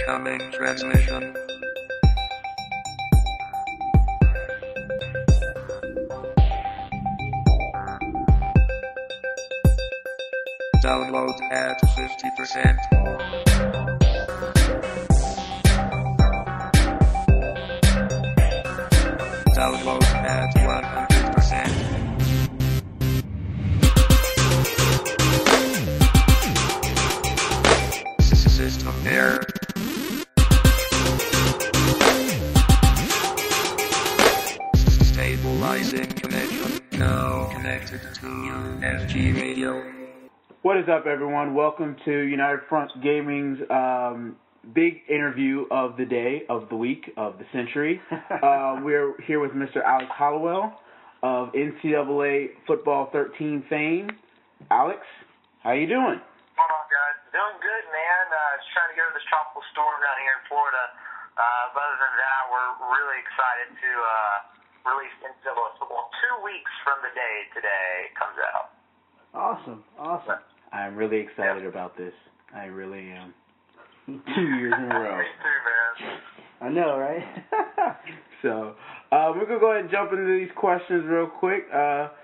Incoming transmission. Download at 50%. Download at 100%. System error. Stabilizing connection. Now connected to UFG radio. What is up, everyone? Welcome to United Front Gaming's big interview of the day, of the week, of the century. We're here with Mr. Alex Howell of NCAA Football 13 fame. Alex, how you doing? What's going on, guys? Doing good, man. Just trying to go to this tropical storm down here in Florida. But other than that, we're really excited to release NCAA football 2 weeks from the day today it comes out. Awesome. I'm really excited about this. I really am. 2 years in a row. Me too, man. I know, right? So, we're going to go ahead and jump into these questions real quick. Let's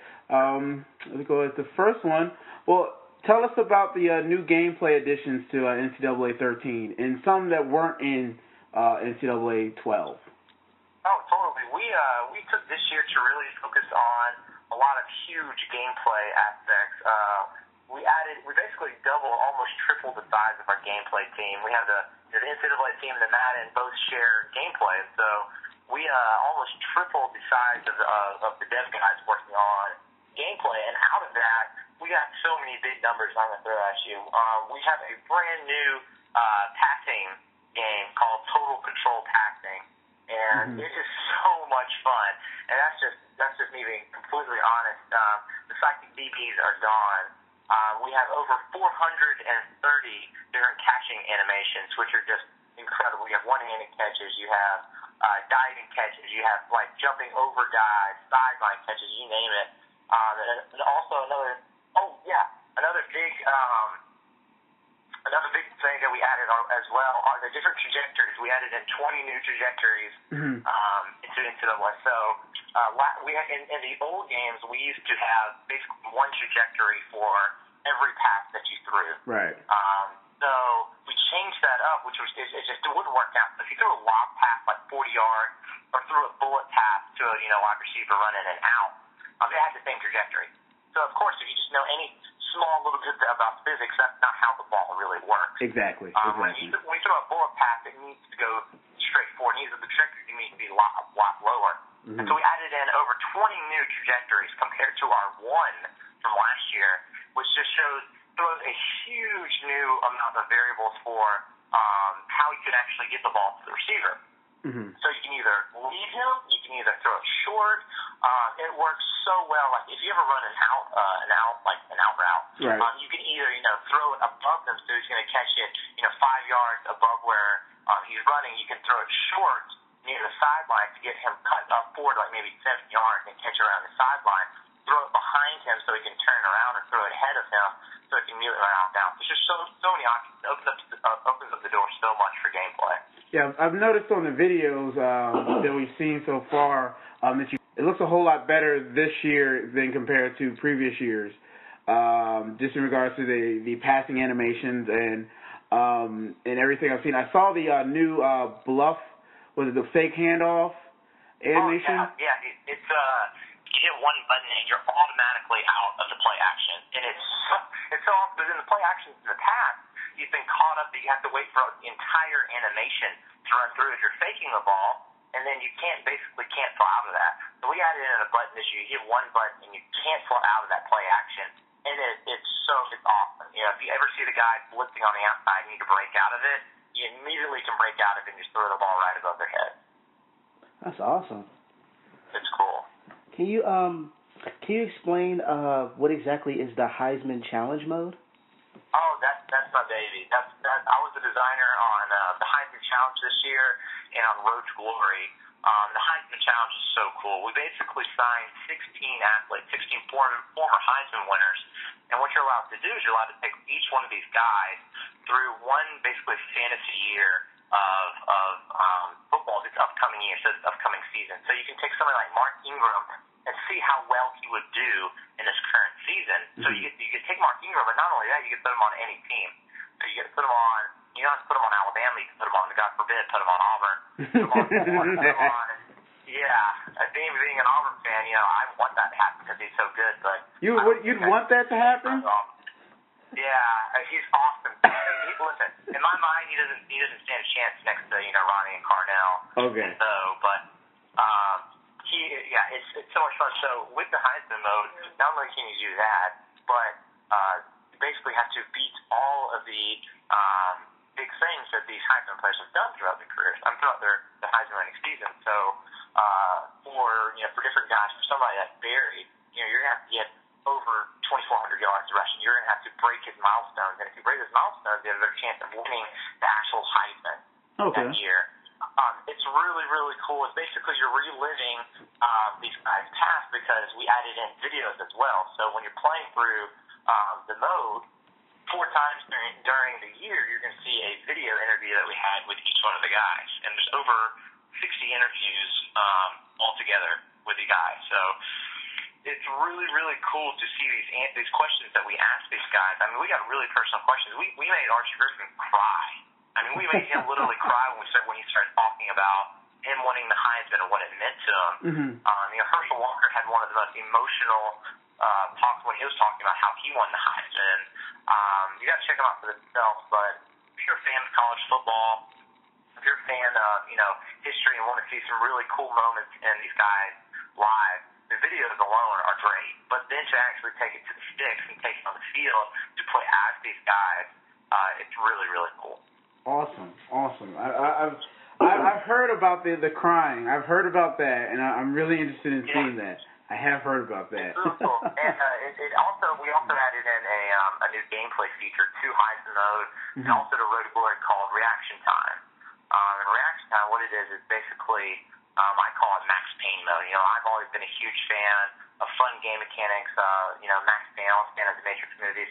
go with the first one. Well, tell us about the new gameplay additions to NCAA 13 and some that weren't in NCAA 12. Oh, totally. We took this year to really focus on a lot of huge gameplay aspects. We basically almost tripled the size of our gameplay team. We have the NCAA team and the Madden both share gameplay, so we almost tripled the size of the dev guys working on gameplay. And out of that, we got so many big numbers I'm going to throw at you. We have a brand new passing game called Total Control Passing, and it is so much fun. And that's just me being completely honest. The psychic DBs are gone. We have over 430 different catching animations, which are just incredible. You have one-handed catches, you have diving catches, you have like jumping over guys, sideline catches, you name it. And also another big thing that we added as well are the different trajectories. We added in 20 new trajectories into NCAA. So in the old games, we used to have basically one trajectory for every pass that you threw. Right. So we changed that up, which it wouldn't work out. If you threw a lob pass like 40 yards or threw a bullet pass to a wide receiver running and out, it had the same trajectory. So of course, if you just know any small little bit about physics, that's not how the ball really works. Exactly. When you throw a bullet pass, it needs to go straight forward. The trajectory needs to be a lot lower. And so we added in over 20 new trajectories compared to our one from last year, which just throws a huge new amount of variables for how you can actually get the ball to the receiver. So you can either lead him, you can either throw it short. It works so well. Like if you ever run an out route, right. You can either throw it above them, so he's going to catch it 5 yards above where he's running. You can throw it short near the sideline to get him cut up forward, like maybe 7 yards, and catch around the sideline. Throw it behind him so he can turn around and throw it ahead of him so he can immediately run out down. There's just so many options. It opens up the door so much for gameplay. Yeah, I've noticed on the videos that we've seen so far it looks a whole lot better this year than compared to previous years. Just in regards to the passing animations and everything I've seen. I saw the new bluff, was it the fake handoff animation? Oh, yeah. It's you hit one button and you're automatically out of the play action. And it's so awesome, because in the play actions in the past, you've been caught up that you have to wait for the entire animation to run through as you're faking the ball, and then you can't cancel out of that. So we added in a button this year. You hit one button and you cancel out of that play action, and it's awesome. If you ever see the guy blitzing on the outside and you need to break out of it, you immediately can break out of it and just throw the ball right above their head. That's awesome. It's cool. Can you explain what exactly is the Heisman Challenge mode? Oh, that's my baby. I was the designer on the Heisman Challenge this year and on Road to Glory. The Heisman Challenge is so cool. We basically signed 16 athletes, 16 former Heisman winners. And what you're allowed to do is you're allowed to take each one of these guys through one basically fantasy year football this upcoming year, so this upcoming season. So you can take somebody like Mark Ingram and see how well he would do in this current season. So you can take Mark Ingram, but not only that, you can put him on any team. So you get to put him on. You don't have to put him on Alabama. You can put him on, God forbid, put him on Auburn. Put him on. Yeah, being an Auburn fan, I want that to happen because he's so good. But you'd want that to happen? Yeah, he's awesome. Listen, in my mind, he doesn't stand a chance next to Ronnie and Carnell. Okay. And it's so much fun. So with the Heisman mode, not only can you do that, but you basically have to beat all of the big things that these Heisman players have done throughout their careers. Throughout the Heisman winning season. So for different guys, for somebody like Barry, you're gonna have to get over 2,400 yards rushing. You're going to have to break his milestones. And if you break his milestones, you have a better chance of winning the actual Heisman that year. It's really, really cool. It's basically you're reliving these guys' past because we added in videos as well. So when you're playing through the mode, 4 times during the year, you're going to see a video interview that we had with each one of the guys. And there's over 60 interviews altogether with the guys. So it's really, really cool to see these questions that we ask these guys. I mean, we got really personal questions. We made Archie Griffin cry. I mean, we made him literally cry when he started talking about him winning the Heisman and what it meant to him. Herschel Walker had one of the most emotional talks when he was talking about how he won the Heisman. You got to check him out for themselves. But if you're a fan of college football, if you're a fan of history and want to see some really cool moments in these guys' lives, the videos alone are great, but then to actually take it to the sticks and take it on the field to play as these guys, it's really, really cool. Awesome. I've heard about the crying. I've heard about that, and I'm really interested in seeing that. I have heard about that. It's really cool. And we also added in a new gameplay feature to Heisman mode, and also to Road to Glory called Reaction Time. And Reaction Time, what it is basically I call it Max Payne mode. I've always been a huge fan of fun game mechanics. Max Payne, I was a fan of the Matrix movies.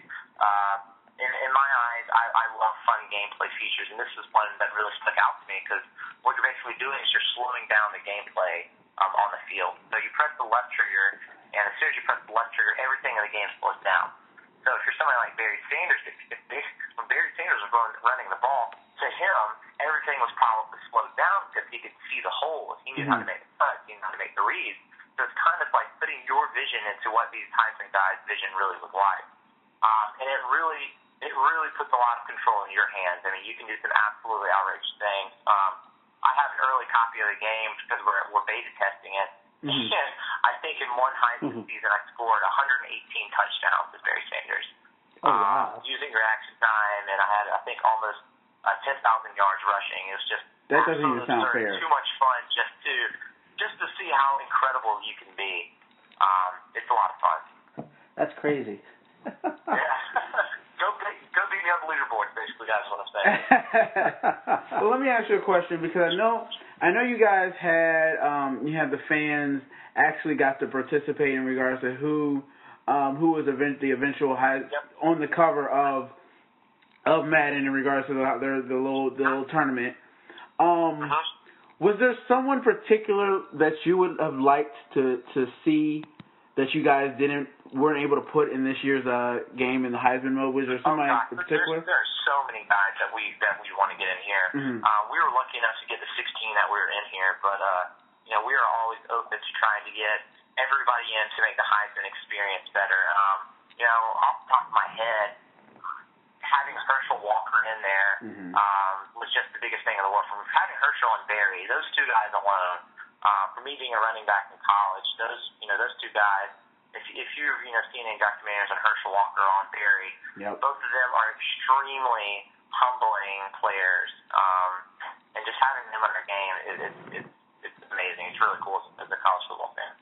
In my eyes, I love fun gameplay features, and this is one that really stuck out to me because what you're basically doing is you're slowing down the gameplay on the field. So you press the left trigger, and as soon as you press the left trigger, everything in the game slows down. So if you're somebody like Barry Sanders, when Barry Sanders was running the ball, to him, everything was probably slowed down because he could see the holes. He knew how to make the cuts. He knew how to make the reads. So it's kind of like putting your vision into what these Heisman guys' vision really was like. And it really puts a lot of control in your hands. I mean, you can do some absolutely outrageous things. I have an early copy of the game because we're beta testing it. And I think in one Heisman season, I scored 118 touchdowns with Barry Sanders. Using reaction time, and I had, I think, almost 10,000 yards rushing. It was just that doesn't even sound fair. Too much fun just to see how incredible you can be. It's a lot of fun. That's crazy. Yeah. Go beat me on the leaderboard, basically, guys, what I'm saying. Well, let me ask you a question because I know you guys had the fans actually got to participate in regards to who was the eventual on the cover of Madden in regards to the little tournament. Was there someone particular that you would have liked to see that you guys weren't able to put in this year's game in the Heisman mode? Was there somebody in particular? There are so many guys that we want to get in here. We were lucky enough to get the 16 that we were in here, but we are always open to trying to get everybody in to make the Heisman experience better. Off the top of my head, having Herschel Walker in there was just the biggest thing in the world. From having Herschel and Barry, those two guys alone, for me being a running back in college, those two guys, if you've seen any documentaries on Herschel Walker or on Barry, both of them are extremely humbling players, and just having them in our game, it's amazing. It's really cool as a college football fan.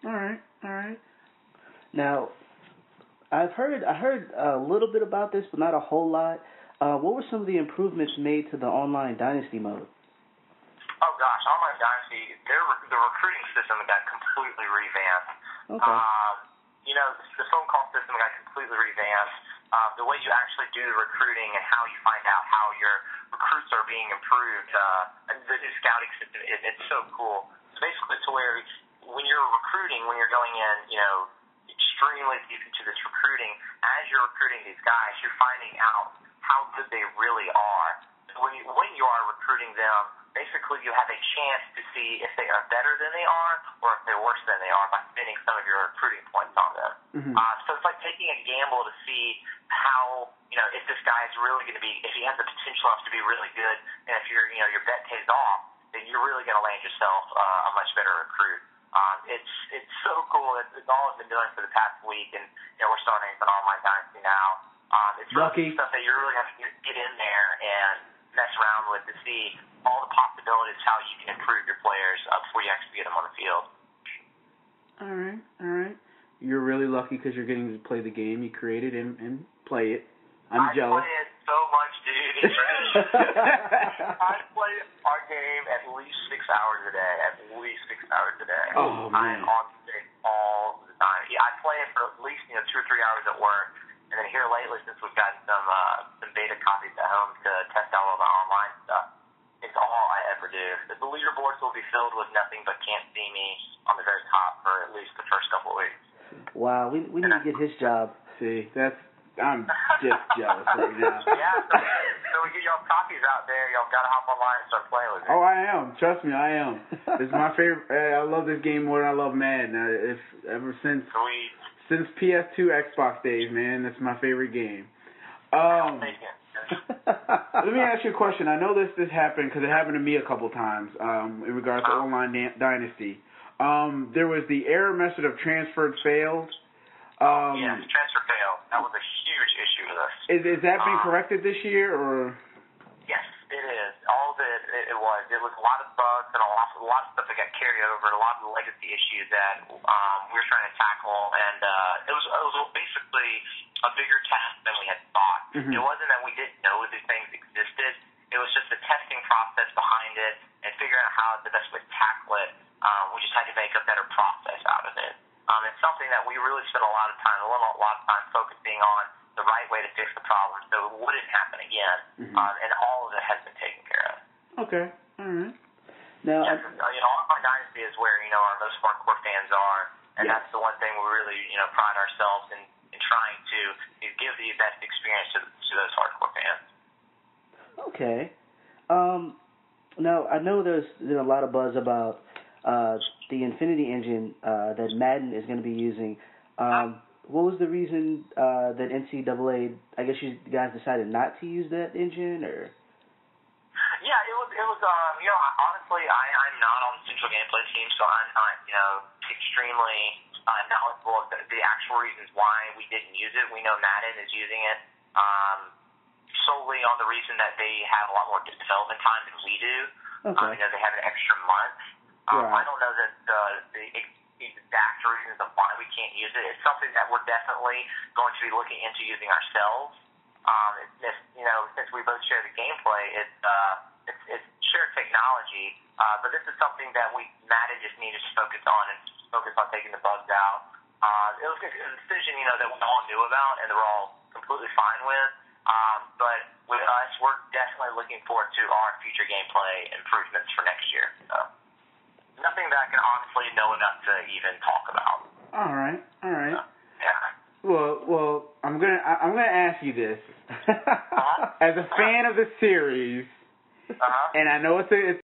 All right. Now, I heard a little bit about this, but not a whole lot. What were some of the improvements made to the online Dynasty mode? Oh gosh, online Dynasty, the recruiting system got completely revamped. Okay. The phone call system got completely revamped. the way you actually do the recruiting and how you find out how your recruits are being improved, the new scouting system, it's so cool. So basically to where when you're recruiting, when you're going in, extremely deep into this recruiting, as you're recruiting these guys, you're finding out how good they really are. So when you are recruiting them, basically you have a chance to see if they are better than they are or if they're worse than they are by spending some of your recruiting points on them. Mm-hmm. So it's like taking a gamble to see how, if this guy is really going to be, if he has the potential to be really good, and if your bet pays off, then you're really going to land yourself a much better recruit. It's so cool. It's all I've been doing for the past week, and we're starting an online dynasty now. It's really stuff that you really have to get in there and mess around with to see all the possibilities, how you can improve your players before you actually get them on the field. All right. You're really lucky because you're getting to play the game you created and play it. I'm jealous. I play it so much, dude. It's I play our game at least 6 hours a day. Oh, man. I'm on stick all the time. Yeah, I play it for at least 2 or 3 hours at work, and then here lately, since we've gotten some beta copies at home to test out all the online stuff, it's all I ever do. The leaderboards will be filled with nothing but can't see me on the very top for at least the first couple of weeks. Wow, we need to get his job. See, I'm just jealous right now. Yeah, so we get y'all copies out there. Y'all got to hop online and start playing with it. Oh, I am. Trust me, I am. This is my favorite. I love this game more than I love Madden. It's ever since PS2 Xbox days, man. That's my favorite game. Let me ask you a question. I know this happened because it happened to me a couple times in regards to online dynasty. There was the error message of transferred failed. Yes, transfer failed. That was a huge issue with us. Is that being corrected this year, or? Yes, it is. All of it was. It was a lot of bugs and a lot of stuff that got carried over, and a lot of the legacy issues that we were trying to tackle, and it was basically a bigger task than we had thought. Mm-hmm. It wasn't that we didn't know these things existed. It was just the testing process behind it and figuring out how the best way to tackle it. We just had to make a better process out of it. It's something that we really spent a lot of time focusing on the right way to fix the problem so it wouldn't happen again. Mm-hmm. And all of it has been taken care of. Okay. All right. Now, Online Dynasty is where, our most hardcore fans are, and that's the one thing we really, pride ourselves in trying to give the best experience to those hardcore fans. Okay. Now, I know there's been a lot of buzz about the Infinity engine that Madden is going to be using. What was the reason that NCAA, I guess you guys decided not to use that engine, or? Yeah, it was honestly, I'm not on the central gameplay team, so I'm not, extremely knowledgeable of the actual reasons why we didn't use it. We know Madden is using it solely on the reason that they have a lot more development time than we do. Okay. They have an extra month. Right. I don't know that the exact reasons of why we can't use it. It's something that we're definitely going to be looking into using ourselves. Since we both share the gameplay, it's shared technology. But this is something that Madden just needed to focus on taking the bugs out. It was a decision, that we all knew about and that we're all completely fine with. But with us, we're definitely looking forward to our future gameplay improvements for next year. So. Nothing that I can honestly know enough to even talk about. All right. Yeah. Well, I'm gonna ask you this. As a fan of the series, and I know it's